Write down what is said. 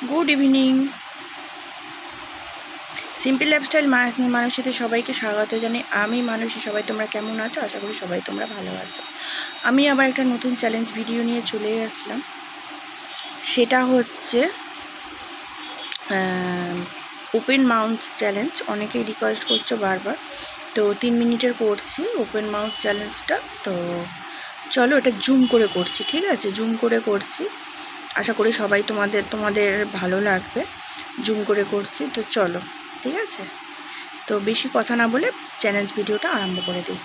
Good evening. Simple lifestyle মানুষেতে সবাইকে স্বাগত জানাই। আমি মানুষই, সবাই তোমরা কেমন আছো? আশা করি সবাই তোমরা ভালো আছো। আমি আবার একটা নতুন চ্যালেঞ্জ ভিডিও নিয়ে চলে আসলাম। সেটা হচ্ছে ওপেন মাউথ চ্যালেঞ্জ। অনেকেই রিকোয়েস্ট করছো বারবার, তো 3 মিনিটের করছি ওপেন মাউথ চ্যালেঞ্জটা। তো চলো এটা জুম করে করছি, ঠিক আছে? জুম করে করছি, আশা করি সবাই তোমাদের ভালো লাগবে। জুম করে করছি, তো চলো, ঠিক আছে? তো বেশি কথা না বলে চ্যালেঞ্জ ভিডিওটা আরম্ভ করে দিই।